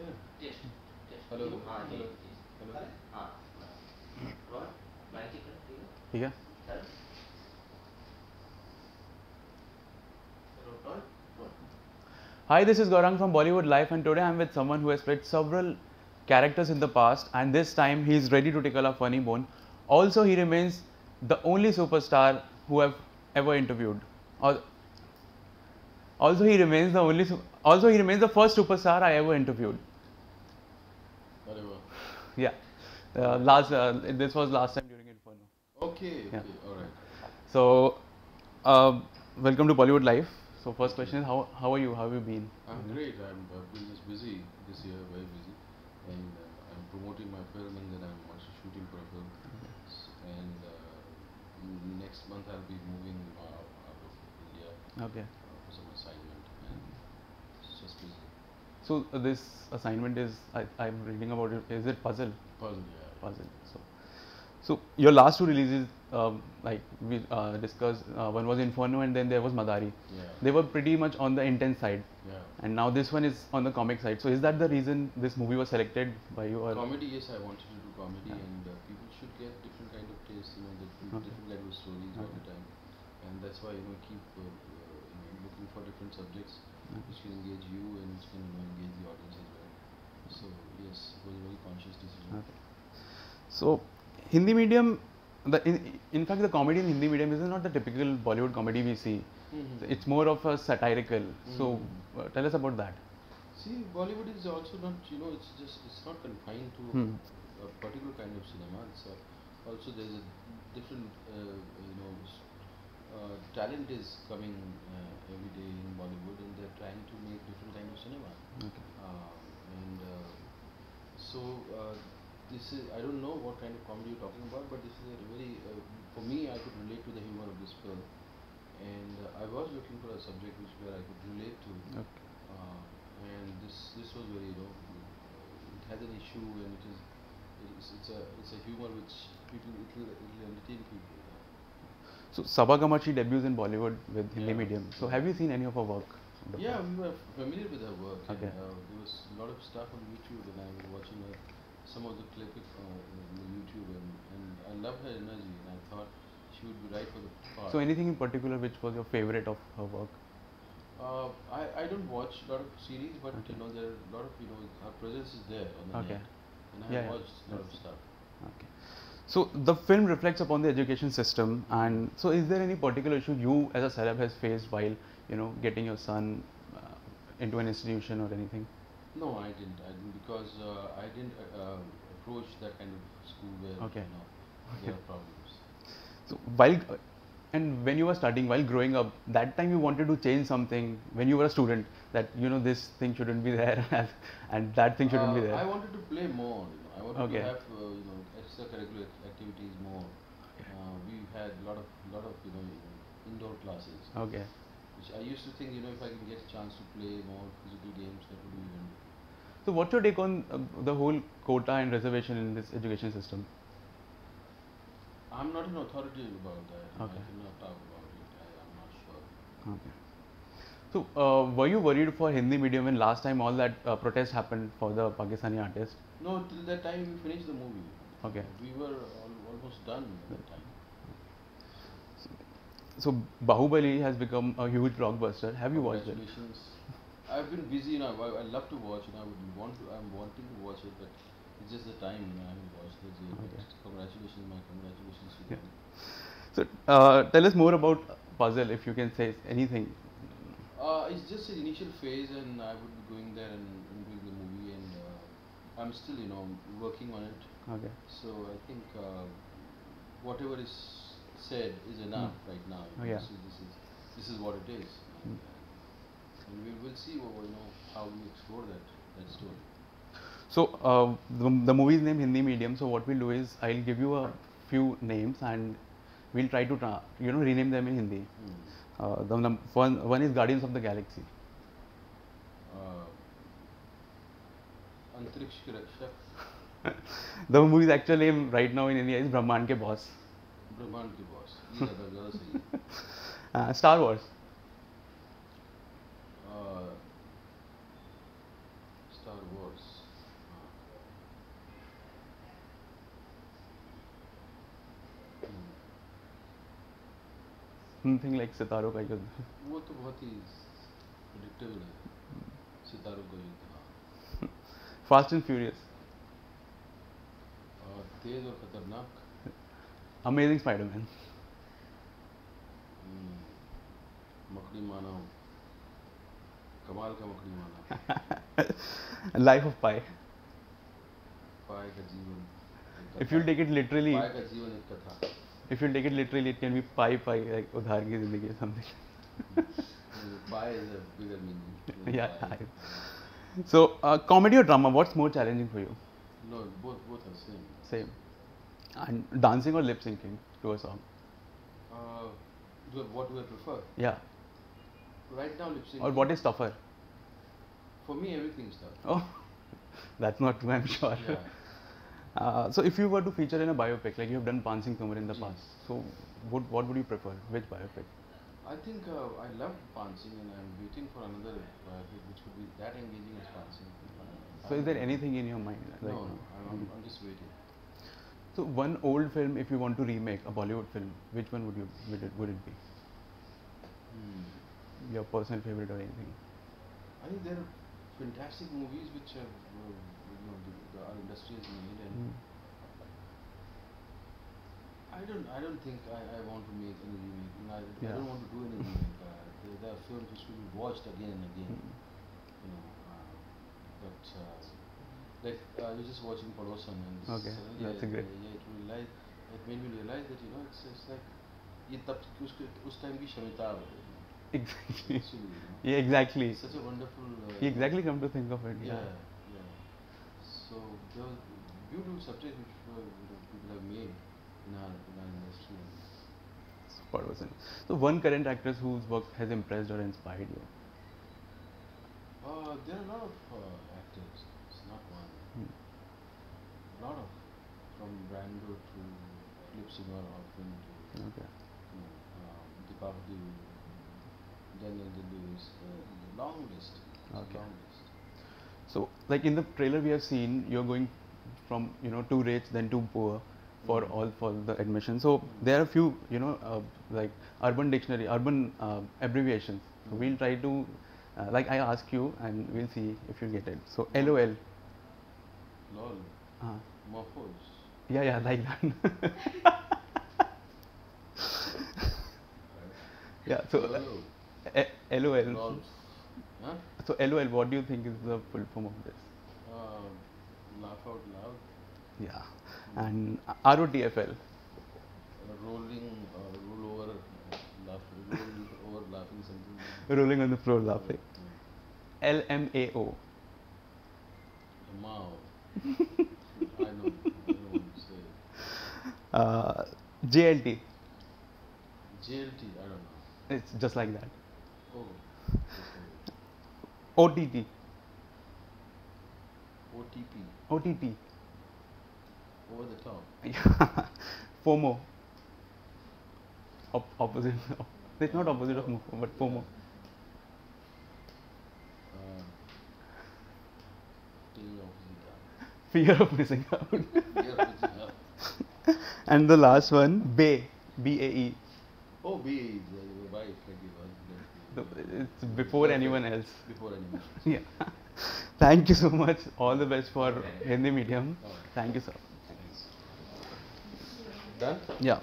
Test test hello हाँ जी hello जी hello हाँ Rohan mic check कर ठीक है. चल Rohan Rohan Hi, this is Gaurang from Bollywood Life, and today I'm with someone who has played several characters in the past, and this time he is ready to tickle a funny bone. Also, he remains the only superstar who have ever interviewed. Al- Also, he remains the only. Also, he remains the first superstar I ever interviewed. अरे वाह. Yeah. Alright. Last. This was last time during Inferno. Okay, Yeah. okay, alright. So, uh, welcome to Bollywood Life. So, first Thank question you. is how are you? How have you been? I'm great. I've been just busy this year, very busy, and I'm promoting my film, and then I'm also shooting for a film. And next month I'll be moving out of India Okay. for some assignment, and it's just busy. So this assignment is I'm reading about it. Is it puzzle? Puzzle, yeah, Puzzle. So your last two releases, like we discussed, one was Inferno and then there was Madari. yeah, They were pretty much on the intense side, yeah. and now this one is on the comic side. So is that the reason this movie was selected by you? Or Comedy, yes, I wanted to do comedy, Yeah. and people should get different kind of taste, different, Okay. different kind of stories all the time, and that's why keep looking for different subjects which can engage you and which can engage the audience as well. So yes, it was a very conscious decision. Okay. So Hindi medium, in fact the comedy in Hindi medium is not the typical Bollywood comedy we see. Mm-hmm. It's more of a satirical. So tell us about that. See, Bollywood is also not, it's not confined to Hmm. a particular kind of cinema. It's also there's a different, talent is coming every day in Bollywood, and they're trying to make different kind of cinema. Okay. And so this is, I don't know what kind of comedy you're talking about, but this is a very, for me, I could relate to the humor of this film, and I was looking for a subject where I could relate to. Okay. And this was very, it has an issue, and it's a humor which it will entertain people. So Sabha Kamachi debuts in Bollywood with Hindi Yeah. medium. So Yeah. have you seen any of her work? Yeah, we were familiar with her work. Okay. And, there was a lot of stuff on YouTube, and I was watching some of the clip in the YouTube, and I loved her energy, and I thought she would be right for the part. So anything in particular which was your favorite of her work? I don't watch a lot of series, but Okay. there are a lot of her presence is there on the Okay. net, and I Yeah, have yeah. watched a lot of That's- stuff. Okay. So the film reflects upon the education system, and so is there any particular issue you as a celeb has faced while getting your son into an institution or anything? No, I didn't because I didn't approach that kind of school where Okay. there are problems. So and when you were studying, while growing up, that time you wanted to change something when you were a student, that this thing shouldn't be there and that thing shouldn't be there. I wanted to play more. I wanted Okay. to have extracurricular activities more. We had a lot of indoor classes, Okay. which I used to think if I can get a chance to play more physical games, that would be even. So what's your take on the whole quota and reservation in this education system? I'm not an authority about that. Okay. I cannot talk about it. I'm not sure. Okay. So were you worried for Hindi medium when last time all that protest happened for the Pakistani artist? No, till that time we finished the movie. Okay. We were almost done at that time. So Bahubali has become a huge blockbuster. Have you watched it? Congratulations. I've been busy, I love to watch, I'm wanting to watch it, but it's just the time, I haven't watched it yet. Okay. Congratulations, my congratulations to Yeah. them. So tell us more about Puzzle, if you can say anything. It's just an initial phase, and I would be going there and doing the movie, and I'm still, working on it. Okay. So I think whatever is said is enough right now. Oh, yeah. This is what it is, and we will see how we explore that story. So the movie is named Hindi medium. So what we'll do is I'll give you a few names and we'll try to rename them in Hindi. One is Guardians of the Galaxy. Antariksh Ki Rakshak, The movie's actual name right now in India is Brahman Ke Boss. Brahman Ki Boss. ये ज़्यादा सही है. Star Wars. Star Wars. Something like सितारों का युद्ध. वो तो बहुत ही predictable है. सितारों का युद्ध. हाँ. Fast and Furious. और तेज और खतरनाक. Amazing Spider-Man. मकड़ी मानव. कमाल का मकड़ी मानव. Life of Pi. पाए का जीवन. If you take it literally, पाए का जीवन एक कथा. if you take it literally, it can be pi like उधार की जिंदगी or something. Pi is a bigger meaning. Yeah. Pi. So comedy or drama, what's more challenging for you? No, both are same. Same. And dancing or lip syncing to a song? What do I prefer? Yeah. Right now, lip sync. Or what is tougher? For me, everything's tough. Oh, that's not true, I'm sure. Yeah. So if you were to feature in a biopic, like you have done Pansing Tumar in the Yes. past, so what would you prefer? Which biopic? I think I love Pansing, and I'm waiting for another which would be that engaging as Pansing. So is there anything in your mind? Like, No, I'm just waiting. So one old film, if you want to remake a Bollywood film, which one would it be? Your personal favorite or anything? I think there are fantastic movies which have, our industry has made, and I don't think I want to make any remake. I don't want to do any remake. There are films which will be watched again and again. But like I was just watching Padosan, and Okay, suddenly that's a great. it made me realize that it's like ये तब उस time की क्षमता है. Exactly. Actually, Yeah, exactly. It's such a wonderful. Exactly. Come to think of it. Yeah. So there was beautiful subjects which people have made in our industry. Padosan. So one current actress whose work has impressed or inspired you. There are a lot of actors. It's not one. A lot of, from Brando to Philip Seymour Hoffman to Okay. Deepavali, Daniel Day-Lewis, long list. Okay. Long list. So, like in the trailer, we have seen you're going from too rich then too poor for the admission. So there are a few like urban dictionary, urban abbreviations. So we'll try to like I ask you and we'll see if you get it. So LOL. LOL. Morphos. Yeah, like that. Yeah. So LOL. LOL. Huh? So LOL, what do you think is the full form of this? Laugh out loud. Yeah. And ROTFL. Roll over laughing something. Rolling on the floor laughing. LMAO. Mao. I don't want to say it. JLT. JLT, I don't know. It's just like that. Oh. OTT. OTP. OTT. Over the top. Yeah. FOMO. Opposite. It's not opposite of MOFO, but FOMO. Fear of missing out. Fear of missing out. And the last one, BAE. BAE. Oh, BAE. Why? It's before anyone else. Before anyone else. Yeah. Thank you so much. All the best for Hindi medium. Thank you, sir. Done? Yeah.